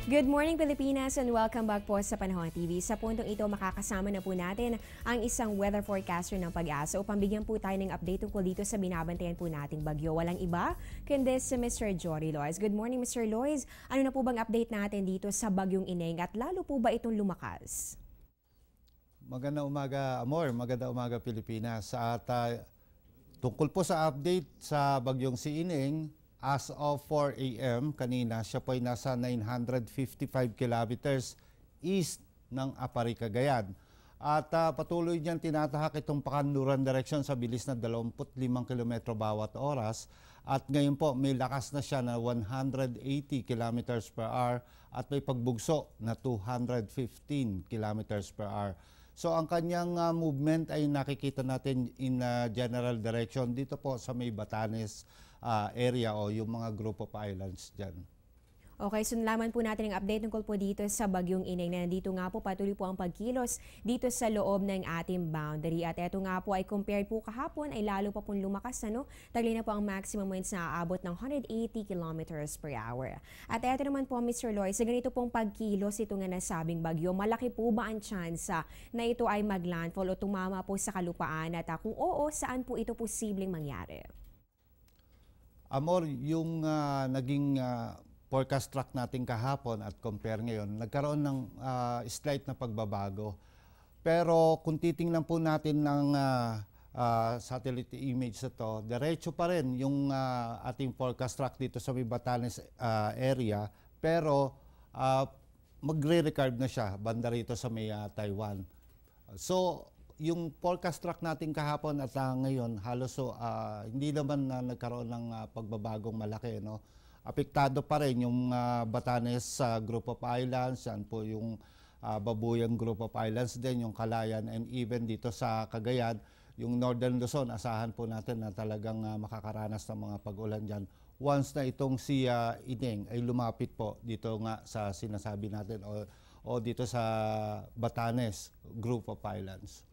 Good morning Pilipinas and welcome back po sa Panahon TV. Sa puntong ito makakasama na po natin ang isang weather forecaster ng Pag-asa upang bigyan po tayo ng update tungkol dito sa binabantayan po nating bagyo. Walang iba kundi si Mr. Jory Lois. Good morning Mr. Lois. Ano na po bang update natin dito sa bagyong Ineng at lalo po ba itong lumakas? Magandang umaga, Amor. Magandang umaga, Pilipinas. At tungkol po sa update sa bagyong si Ineng, as of 4 a.m. kanina, siya po ay nasa 955 kilometers east ng Apari, Cagayan. At patuloy niyang tinatahak itong pakanluran direction sa bilis na 25 kilometro bawat oras. At ngayon po may lakas na siya na 180 kilometers per hour at may pagbugso na 215 kilometers per hour. So ang kanyang movement ay nakikita natin in general direction dito po sa may Batanes area o yung mga group of islands dyan. Okay, so nalaman po natin ang update tungkol po dito sa bagyong Ineng na nandito nga po patuloy po ang pagkilos dito sa loob ng ating boundary. At eto nga po ay compared po kahapon ay lalo pa pong lumakas tagli na po ang maximum winds na aabot ng 180 kilometers per hour. At eto naman po Mr. Lois, sa ganito pong pagkilos ito nga nasabing bagyo, malaki po ba ang tsansa na ito ay maglandfall o tumama po sa kalupaan at kung oo, saan po ito posibleng mangyari? Amor, yung naging forecast track natin kahapon at compare ngayon, nagkaroon ng slight na pagbabago. Pero kung titingnan po natin ng satellite image na to, diretso pa rin yung ating forecast track dito sa may Batanes area, pero magre-recarve na siya banda rito sa may Taiwan. So, yung forecast track natin kahapon at ngayon, halos hindi naman nagkaroon ng pagbabagong malaki, no? Apektado pa rin yung Batanes Group of Islands, yan po yung Babuyang Group of Islands din, yung Calayan, and even dito sa Cagayan, yung Northern Luzon, asahan po natin na talagang makakaranas ng mga pag-ulan dyan. Once na itong si Ineng ay lumapit po dito nga sa sinasabi natin o dito sa Batanes Group of Islands.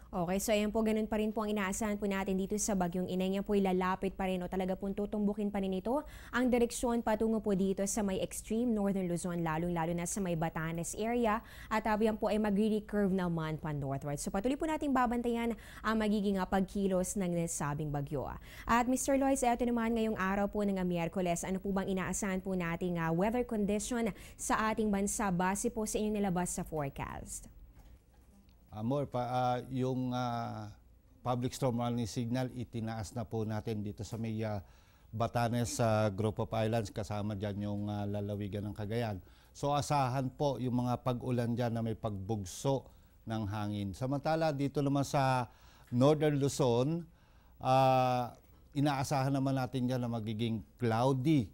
Okay, so ayan po, ganun pa rin po ang inaasahan po natin dito sa bagyong Ineng. Yan po ilalapit pa rin o talaga po tutumbukin pa rin ito ang direksyon patungo po dito sa may extreme northern Luzon, lalong-lalo na sa may Batanes area. At yan po ay magre-recurve naman pa northward. So patuloy po nating babantayan ang magiging pagkilos ng nasabing bagyo. At Mr. Lois, ito naman ngayong araw po ng Miyerkules, ano po bang inaasahan po nating weather condition sa ating bansa base po sa inyong nilabas sa forecast? Amor, yung public storm warning signal, itinaas na po natin dito sa may Batanes Group of Islands, kasama dyan yung lalawigan ng Cagayan. So asahan po yung mga pag-ulan dyan na may pagbugso ng hangin. Samantala dito naman sa Northern Luzon, inaasahan naman natin dyan na magiging cloudy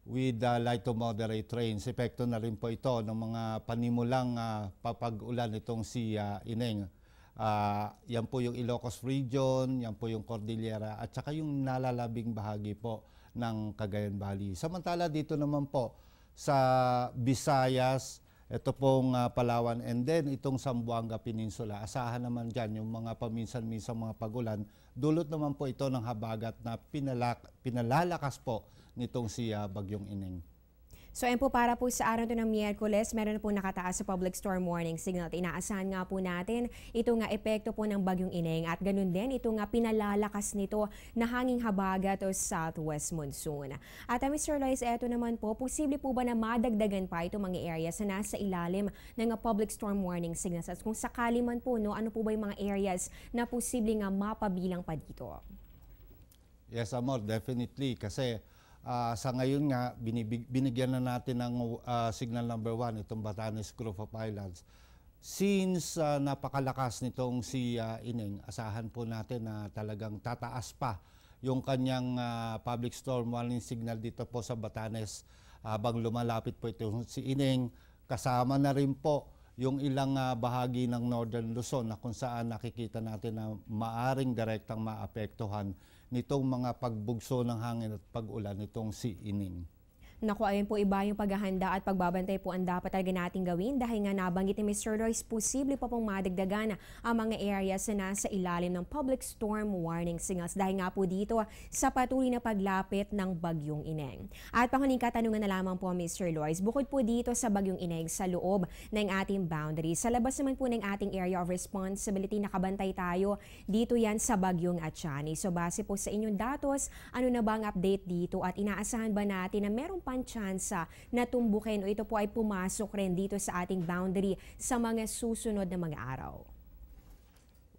with light to moderate rains. Epekto na rin po ito ng mga panimulang papag-ulan itong si Ineng. Yan po yung Ilocos Region, yan po yung Cordillera, at saka yung nalalabing bahagi po ng Cagayan Valley. Samantala dito naman po sa Visayas, ito pong Palawan, and then itong Zamboanga Peninsula. Asahan naman dyan yung mga paminsan-minsan mga pag-ulan. Dulot naman po ito ng habagat na pinalalakas po nitong si bagyong Ineng. So ayun po, para po sa araw to ng Miyerkules, meron na po nakataas sa public storm warning signal. Inaasahan nga po natin ito nga epekto po ng bagyong Ineng at ganun din ito nga pinalalakas nito na hanging habagat o southwest monsoon. At Mr. Lois, eto naman po, posible po ba na madagdagan pa itong mga areas na nasa ilalim ng public storm warning signals? At kung sakali man po, ano po ba yung mga areas na posible nga mapabilang pa dito? Yes, Amor, definitely. Kasi sa ngayon nga, binigyan na natin ng signal number 1 itong Batanes Group of Islands. Since napakalakas nitong si Ineng, asahan po natin na talagang tataas pa yung kanyang public storm warning signal dito po sa Batanes habang lumalapit po itong si Ineng. Kasama na rin po yung ilang bahagi ng Northern Luzon na kung saan nakikita natin na maaring direktang maapektuhan nitong mga pagbugso ng hangin at pag-ulan nitong si Ineng. Naku, ayun po, iba yung paghahanda at pagbabantay po ang dapat talaga nating gawin dahil nga nabanggit ni Mr. Royce, posible pa pong madagdagan ang mga areas na nasa ilalim ng public storm warning signals dahil nga po dito sa patuloy na paglapit ng Bagyong Ineng. At panghuling katanungan na lamang po, Mr. Royce, bukod po dito sa Bagyong Ineng sa loob ng ating boundary, sa labas naman po ng ating area of responsibility, nakabantay tayo dito yan sa Bagyong Achani. So base po sa inyong datos, ano na ba ang update dito at inaasahan ba natin na meron pa tsansa na tumbukin o ito po ay pumasok rin dito sa ating boundary sa mga susunod na mga araw?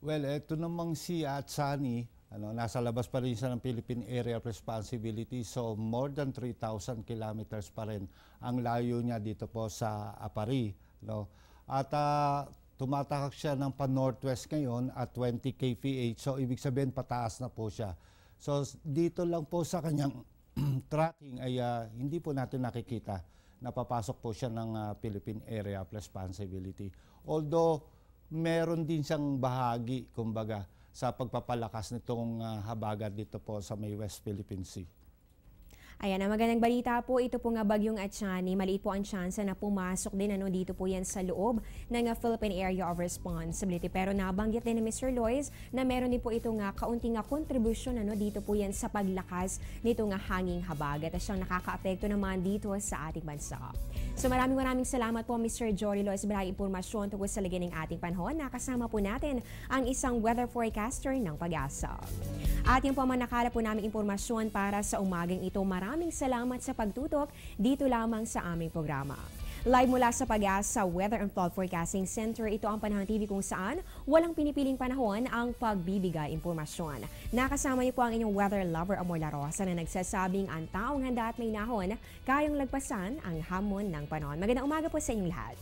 Well, ito namang si Atsani, nasa labas pa rin siya ng Philippine Area of Responsibility, so more than 3,000 kilometers pa rin ang layo niya dito po sa Apari. At tumatakak siya ng pa-northwest ngayon at 20 kph, so ibig sabihin pataas na po siya. So dito lang po sa kanyang tracking ay hindi po natin nakikita na papasok po siya ng Philippine Area of Responsibility. Although meron din siyang bahagi, kumbaga, sa pagpapalakas nitong habagat dito po sa may West Philippine Sea. Ayan, ang magandang balita po, ito po nga Bagyong Achani, maliit po ang tsansa na pumasok din dito po yan sa loob ng Philippine Area of Responsibility. Pero nabanggit din ni Mr. Lois na meron din po ito nga kaunting kontribusyon dito po yan sa paglakas nito nga hanging habagat at siyang nakakaapekto naman dito sa ating bansa. So maraming salamat po Mr. Jory Lois, bilang impormasyon tungkol sa lagay ng ating panahon. Nakasama po natin ang isang weather forecaster ng Pag-asa. At yung po manakala po namin impormasyon para sa umagang ito. Maraming salamat sa pagtutok dito lamang sa aming programa. Live mula sa Pag-asa Weather and Flood Forecasting Center, ito ang Panahon TV kung saan walang pinipiling panahon ang pagbibigay impormasyon. Nakasama niyo po ang inyong weather lover Amor La Rosa na nagsasabing ang taong handa at may nahon kayang lagpasan ang hamon ng panahon. Magandang umaga po sa inyong lahat.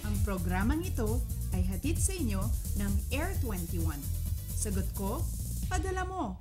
Ang programang ito ay hatid sa inyo ng Air 21. Sagot ko, padala mo.